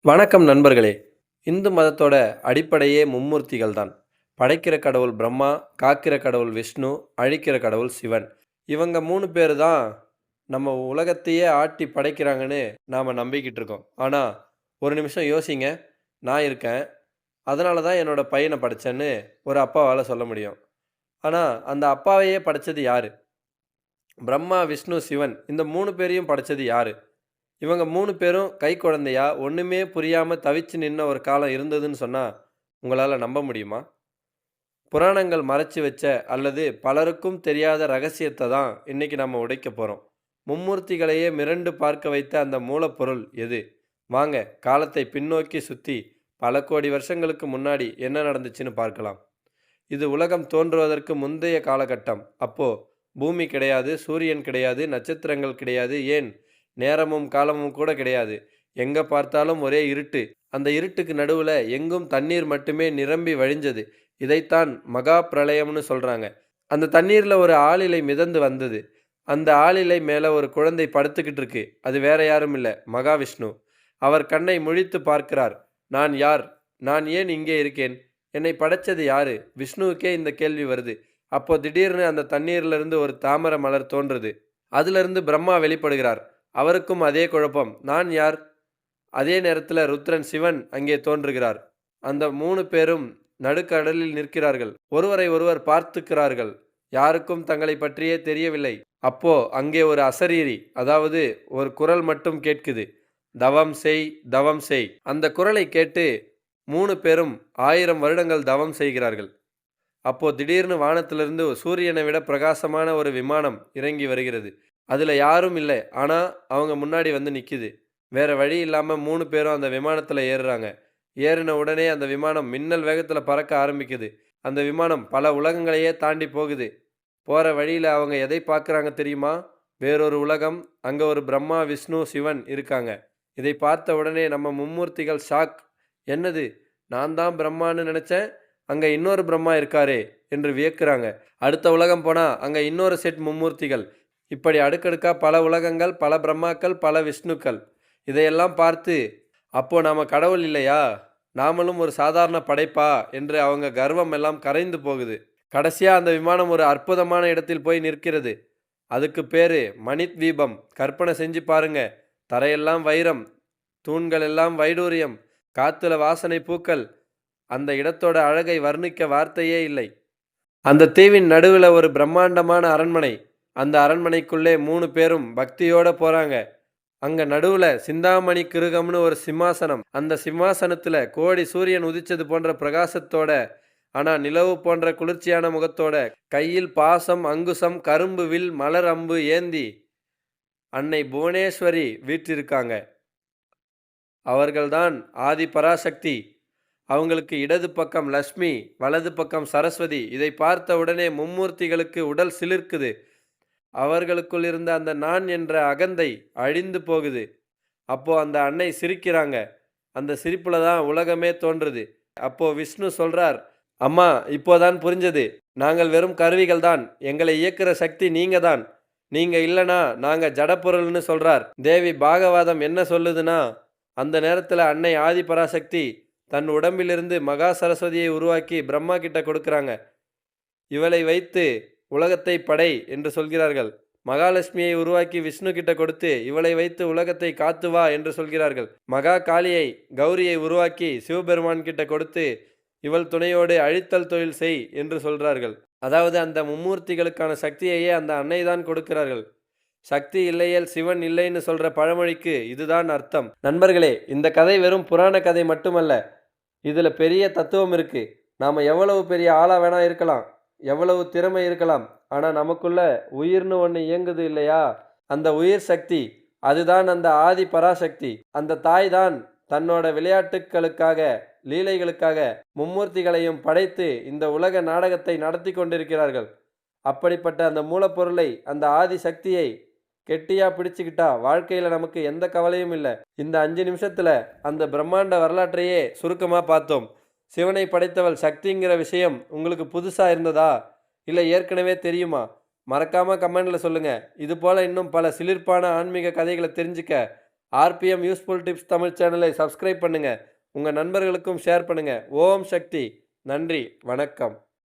வணக்கம் நண்பர்களே. இந்து மதத்தோட அடிப்படையே மும்மூர்த்திகள் தான். படைக்கிற கடவுள் பிரம்மா, காக்கிற கடவுள் விஷ்ணு, அழிக்கிற கடவுள் சிவன். இவங்க 3 பேரு தான் நம்ம உலகத்தையே ஆட்டி படைக்கிறாங்கன்னு நாம நம்பிக்கிட்டு இருக்கோம். ஆனா, ஒரு நிமிஷம் யோசிங்க. நான் இருக்கேன். அதனால தான் என்னோட பையன படைச்சேன்னு ஒரு அப்பாவால சொல்ல முடியும். ஆனா, அந்த அப்பாவையே படைச்சது யாரு? பிரம்மா, விஷ்ணு, சிவன் இந்த 3 பேரையும் படைச்சது யாரு? இவங்க 3 பேரும் கைக்குழந்தையா, ஒண்ணுமே புரியாம தவிச்சு நின்ன ஒரு காலம் இருந்ததுன்னு சொன்னா, உங்களால நம்ப முடியுமா? புராணங்கள் மறைச்சு வச்ச அல்லது பலருக்கும் தெரியாத ரகசியத்த தான் இன்னைக்கு நம்ம உடைக்க போறோம். மும்மூர்த்திகளையே மிரண்டு பார்க்க வைத்த அந்த மூலப்பொருள் எது? வாங்க, காலத்தை பின்னோக்கி சுத்தி பல கோடி வருஷங்களுக்கு முன்னாடி என்ன நடந்துச்சுன்னு பார்க்கலாம். இது உலகம் தோன்றுவதற்கு முந்தைய காலகட்டம். அப்போ பூமி கிடையாது, சூரியன் கிடையாது, நட்சத்திரங்கள் கிடையாது, ஏன் நேரமும் காலமும் கூட கிடையாது. எங்க பார்த்தாலும் ஒரே இருட்டு. அந்த இருட்டுக்கு நடுவுல எங்கும் தண்ணீர் மட்டுமே நிரம்பி வழிஞ்சது. இதைத்தான் மகா பிரளயம்னு சொல்றாங்க. அந்த தண்ணீர்ல ஒரு ஆளிலை மிதந்து வந்தது. அந்த ஆளிலை மேல ஒரு குழந்தை படுத்துக்கிட்டு இருக்கு. அது வேற யாரும் இல்ல, மகாவிஷ்ணு. அவர் கண்ணை முழித்து பார்க்கிறார். நான் யார்? நான் ஏன் இங்கே இருக்கேன்? என்னை படைச்சது யாரு? விஷ்ணுவுக்கே இந்த கேள்வி வருது. அப்போ திடீர்னு அந்த தண்ணீர்ல இருந்து ஒரு தாமர மலர் தோன்றுது. அதிலிருந்து பிரம்மா வெளிப்படுகிறார். அவருக்கும் அதே குழப்பம். நான் யார்? அதே நேரத்துல ருத்ரன் சிவன் அங்கே தோன்றுகிறார். அந்த 3 பேரும் நடுக்கடலில் நிற்கிறார்கள். ஒருவரை ஒருவர் பார்த்துக்கிறார்கள். யாருக்கும் தங்களைப் பற்றியே தெரியவில்லை. அப்போ அங்கே ஒரு அசரீரி, அதாவது ஒரு குரல் மட்டும் கேட்குது. தவம் செய், தவம் செய். அந்த குரலை கேட்டு 3 பேரும் 1000 வருடங்கள் தவம் செய்கிறார்கள். அப்போ திடீர்னு வானத்திலிருந்து சூரியனை விட பிரகாசமான ஒரு விமானம் இறங்கி வருகிறது. அதுல யாரும் இல்ல. ஆனா அவங்க முன்னாடி வந்து நிக்குது. வேற வழி இல்லாம 3 பேரும் அந்த விமானத்துல ஏறுறாங்க. ஏறின உடனே அந்த விமானம் மின்னல் வேகத்துல பறக்க ஆரம்பிக்குது. அந்த விமானம் பல உலகங்களையே தாண்டி போகுது. போற வழியில அவங்க எதை பார்க்குறாங்க தெரியுமா? வேறொரு உலகம். அங்க ஒரு பிரம்மா, விஷ்ணு, சிவன் இருக்காங்க. இதை பார்த்த உடனே நம்ம மும்மூர்த்திகள் ஷாக். என்னது? நான் தான் பிரம்மான்னு நினைச்சேன். அங்க இன்னொரு பிரம்மா இருக்காரே என்று வியக்குறாங்க. அடுத்த உலகம் போனா அங்க இன்னொரு செட் மும்மூர்த்திகள். இப்படி அடுக்கடுக்கா பல உலகங்கள், பல பிரம்மாக்கள், பல விஷ்ணுக்கள். இதையெல்லாம் பார்த்து, அப்போ நாம கடவுள் இல்லையா? நாமளும் ஒரு சாதாரண படைப்பா என்று அவங்க கர்வம் எல்லாம் கரைந்து போகுது. கடைசியா அந்த விமானம் ஒரு அற்புதமான இடத்தில் போய் நிற்கிறது. அதுக்கு பேரு மணித்வீபம். கற்பனை செஞ்சு பாருங்க. தரையெல்லாம் வைரம், தூண்கள் எல்லாம் வைடூரியம், காத்துல வாசனை பூக்கள். அந்த இடத்தோட அழகை வர்ணிக்க வார்த்தையே இல்லை. அந்த தீவின் நடுவுல ஒரு பிரம்மாண்டமான அரண்மனை. அந்த அரண்மனைக்குள்ளே 3 பேரும் பக்தியோட போறாங்க. அங்க நடுவுல சிந்தாமணி கிருகம்னு ஒரு சிம்மாசனம். அந்த சிம்மாசனத்துல கோடி சூரியன் உதிச்சது போன்ற பிரகாசத்தோட, ஆனா நிலவு போன்ற குளிர்ச்சியான முகத்தோட, கையில் பாசம், அங்குசம், கரும்பு வில், மலர் அம்பு ஏந்தி அன்னை புவனேஸ்வரி வீற்றிருக்காங்க. அவர்கள்தான் ஆதி பராசக்தி. அவங்களுக்கு இடது பக்கம் லக்ஷ்மி, வலது பக்கம் சரஸ்வதி. இதை பார்த்த உடனே மும்மூர்த்திகளுக்கு உடல் சிலிர்க்குது. அவர்களுக்குள் இருந்த அந்த நான் என்ற அகந்தை அழிந்து போகுது. அப்போ அந்த அன்னை சிரிக்கிறாங்க. அந்த சிரிப்புல தான் உலகமே தோன்றுது. அப்போ விஷ்ணு சொல்றார், அம்மா, இப்போதான் புரிஞ்சது. நாங்கள் வெறும் கருவிகள் தான். எங்களை இயக்குற சக்தி நீங்க தான். நீங்க இல்லனா நாங்க ஜடப்பொருள்னு சொல்றார். தேவி பாகவதம் என்ன சொல்லுதுன்னா, அந்த நேரத்துல அன்னை ஆதி பராசக்தி தன் உடம்பிலிருந்து மகா சரஸ்வதியை உருவாக்கி பிரம்மா கிட்ட கொடுக்கறாங்க. இவளை வைத்து உலகத்தை படை என்று சொல்கிறார்கள். மகாலட்சுமியை உருவாக்கி விஷ்ணு கிட்ட கொடுத்து இவளை வைத்து உலகத்தை காத்து வா என்று சொல்கிறார்கள். மகா காளியை, கௌரியை உருவாக்கி சிவபெருமான் கிட்ட கொடுத்து இவள் துணையோடு அழித்தல் தொழில் செய் என்று சொல்றார்கள். அதாவது அந்த மும்மூர்த்திகளுக்கான சக்தியையே அந்த அன்னை தான் கொடுக்கிறார்கள். சக்தி இல்லையேல் சிவன் இல்லைன்னு சொல்ற பழமொழிக்கு இதுதான் அர்த்தம். நண்பர்களே, இந்த கதை வெறும் புராண கதை மட்டுமல்ல. இதுல பெரிய தத்துவம் இருக்கு. நாம எவ்வளவு பெரிய ஆளா வேணா இருக்கலாம், எவ்வளவு திறமை இருக்கலாம். ஆனா நமக்குள்ள உயிர்னு ஒண்ணு இயங்குது இல்லையா? அந்த உயிர் சக்தி, அதுதான் அந்த ஆதி பராசக்தி. அந்த தாய் தான் தன்னோட விளையாட்டுக்களுக்காக, லீலைகளுக்காக மும்மூர்த்திகளையும் படைத்து இந்த உலக நாடகத்தை நடத்தி கொண்டிருக்கிறார்கள். அப்படிப்பட்ட அந்த மூலப்பொருளை, அந்த ஆதி சக்தியை கெட்டியா பிடிச்சுக்கிட்டா வாழ்க்கையில நமக்கு எந்த கவலையும் இல்லை. இந்த 5 நிமிஷத்துல அந்த பிரம்மாண்ட வரலாற்றையே சுருக்கமா பார்த்தோம். சிவனை படைத்தவள் சக்திங்கிற விஷயம் உங்களுக்கு புதுசா இருந்ததா? இல்லை ஏற்கனவே தெரியுமா? மறக்காம கமெண்ட்ல சொல்லுங்க. இது போல இன்னும் பல சிலிர்ப்பான ஆன்மீக கதைகளை தெரிஞ்சுக்க ஆர்பிஎம் யூஸ்ஃபுல் டிப்ஸ் தமிழ் சேனலை சப்ஸ்கிரைப் பண்ணுங்கள். உங்கள் நண்பர்களுக்கும் ஷேர் பண்ணுங்கள். ஓம் சக்தி. நன்றி. வணக்கம்.